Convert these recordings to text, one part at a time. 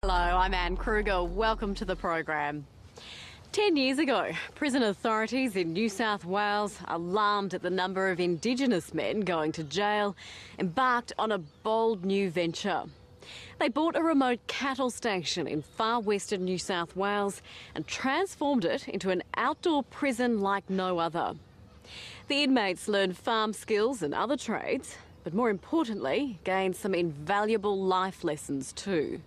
Hello, I'm Anne Kruger. Welcome to the program. 10 years ago, prison authorities in New South Wales, alarmed at the number of Indigenous men going to jail, embarked on a bold new venture. They bought a remote cattle station in far western New South Wales and transformed it into an outdoor prison like no other. The inmates learned farm skills and other trades, but more importantly, gained some invaluable life lessons too.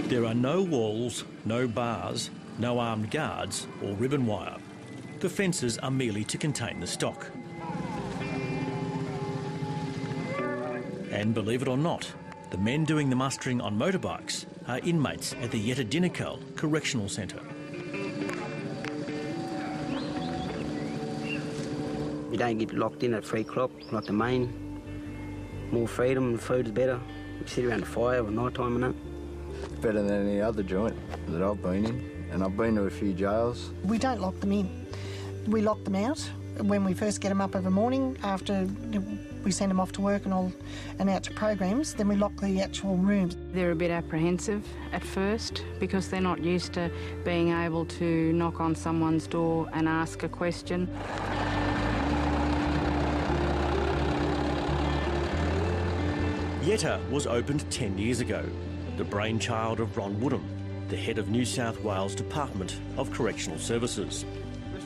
There are no walls, no bars, no armed guards or ribbon wire. The fences are merely to contain the stock. And believe it or not, the men doing the mustering on motorbikes are inmates at the Educator Correctional Centre. You don't get locked in at 3 o'clock like the main. More freedom, the food is better. We sit around the fire at night time and that. Better than any other joint that I've been in, and I've been to a few jails. We don't lock them in. We lock them out when we first get them up every morning after we send them off to work and out to programs. Then we lock the actual rooms. They're a bit apprehensive at first because they're not used to being able to knock on someone's door and ask a question. Yetta was opened 10 years ago, the brainchild of Ron Woodham, the head of New South Wales Department of Correctional Services.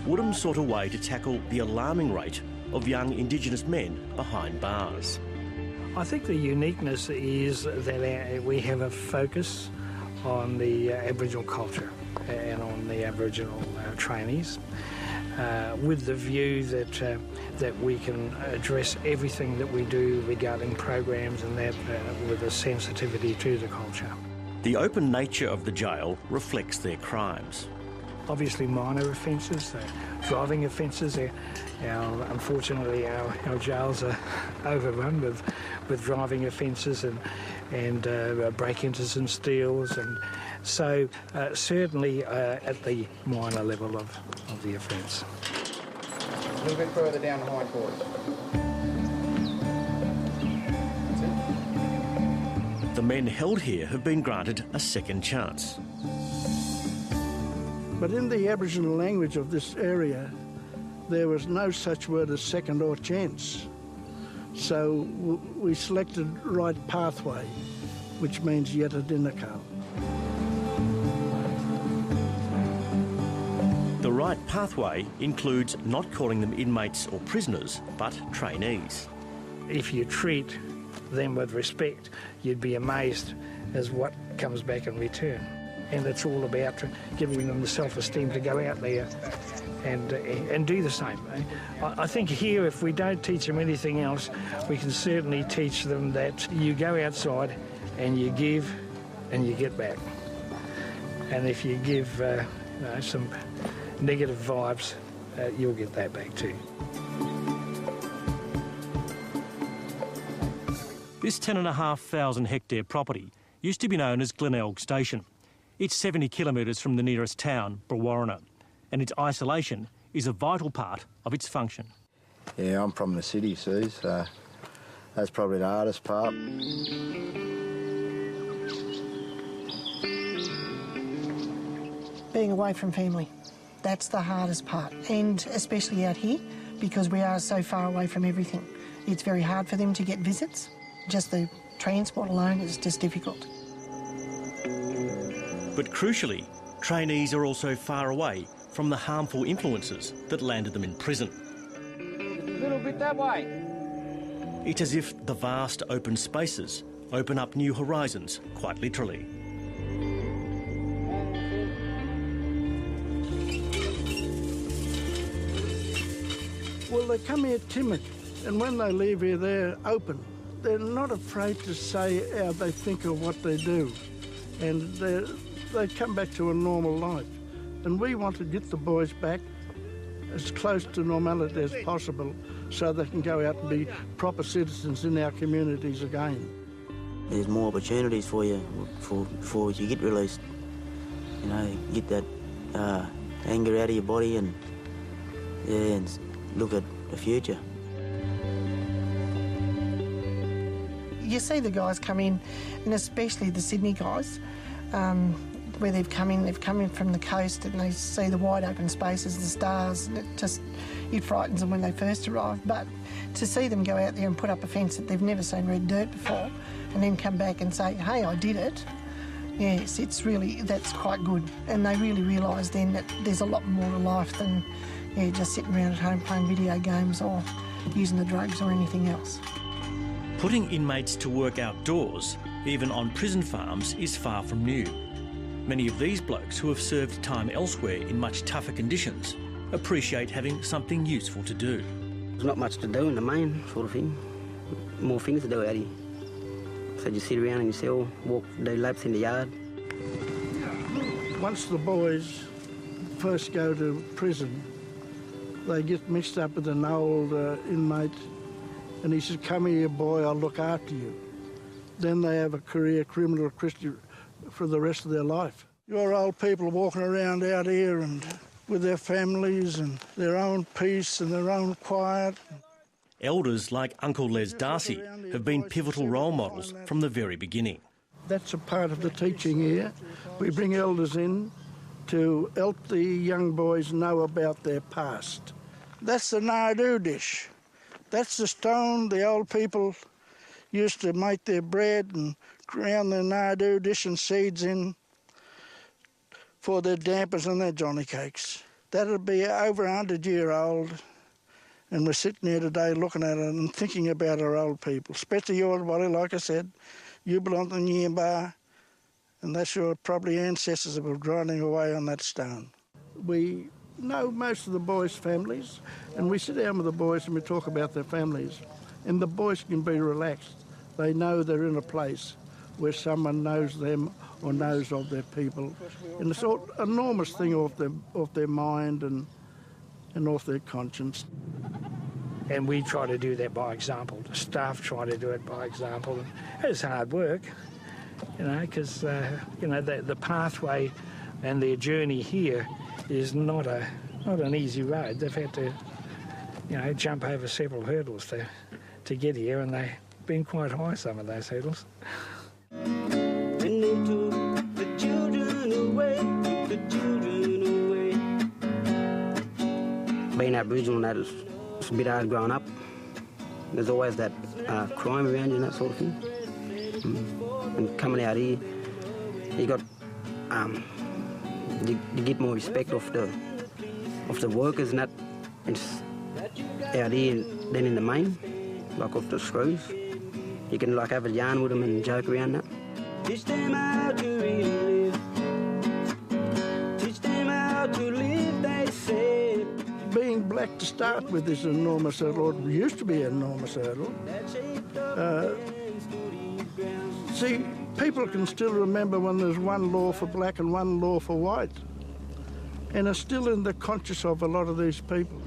Woodham sought a way to tackle the alarming rate of young Indigenous men behind bars. I think the uniqueness is that we have a focus on the Aboriginal culture and on the Aboriginal trainees, with the view that we can address everything that we do regarding programs and that with a sensitivity to the culture. The open nature of the jail reflects their crimes. Obviously minor offences, driving offences. Unfortunately, our jails are overrun with driving offences and break-ins and steals, and so certainly at the minor level of the offence. A little bit further down the hind quarters. That's it. The men held here have been granted a second chance. But in the Aboriginal language of this area, there was no such word as second or chance. So we selected right pathway, which means Yetta Dinakal. The right pathway includes not calling them inmates or prisoners, but trainees. If you treat them with respect, you'd be amazed as what comes back in return. And it's all about giving them the self-esteem to go out there and do the same. I think here, if we don't teach them anything else, we can certainly teach them that you go outside and you give and you get back. And if you give some negative vibes, you'll get that back too. This 10,500 hectare property used to be known as Glenelg Station. It's 70 kilometres from the nearest town, Brewarrina, and its isolation is a vital part of its function. Yeah, I'm from the city, Sue, so that's probably the hardest part. Being away from family, that's the hardest part, and especially out here because we are so far away from everything. It's very hard for them to get visits. Just the transport alone is just difficult. But crucially, trainees are also far away from the harmful influences that landed them in prison. A little bit that way. It's as if the vast open spaces open up new horizons, quite literally. Well, they come here timid, and when they leave here, they're open. They're not afraid to say how they think of what they do, and they come back to a normal life. And we want to get the boys back as close to normality as possible so they can go out and be proper citizens in our communities again. There's more opportunities for you before you get released. You know, get that anger out of your body and look at the future. You see the guys come in, and especially the Sydney guys, where they've come in from the coast, and they see the wide open spaces, the stars, and it frightens them when they first arrive. But to see them go out there and put up a fence that they've never seen red dirt before, and then come back and say, hey, I did it, yes, that's quite good. And they really realise then that there's a lot more to life than just sitting around at home playing video games or using the drugs or anything else. Putting inmates to work outdoors, even on prison farms, is far from new. Many of these blokes who have served time elsewhere in much tougher conditions appreciate having something useful to do. There's not much to do in the main sort of thing. More things to do out here. So just sit around in your cell, walk, do laps in the yard. Once the boys first go to prison, they get mixed up with an old inmate, and he says, come here, boy, I'll look after you. Then they have a career criminal Christian for the rest of their life. Your old people walking around out here and with their families and their own peace and their own quiet. Elders like Uncle Les Darcy have been pivotal role models from the very beginning. That's a part of the teaching here. We bring elders in to help the young boys know about their past. That's the Nardoo dish. That's the stone the old people used to make their bread and ground their Nardoo dish and seeds in for their dampers and their johnny cakes. That'll be over 100-year-old, and we're sitting here today looking at it and thinking about our old people, especially your body, like I said. You belong to Ngemba, and that's your probably ancestors that were grinding away on that stone. We know most of the boys' families, and we sit down with the boys and we talk about their families, and the boys can be relaxed. They know they're in a place where someone knows them or knows of their people, and it's an enormous thing off their mind and off their conscience. And we try to do that by example. The staff try to do it by example. And it's hard work, because the pathway and their journey here is not an easy road. They've had to, jump over several hurdles to get here, and they've been quite high, some of those hurdles. When they took the children away, Being Aboriginal, that is a bit hard growing up. There's always that crime around you and that sort of thing. And coming out here, you got you get more respect of the workers and that out here than in the main, like off the screws. You can have a yarn with them and joke around that. Teach them how to really live. Teach them how to live, they say. Being black to start with is an enormous hurdle, or it used to be an enormous hurdle. See, people can still remember when there's one law for black and one law for white. And it's still in the conscious of a lot of these people.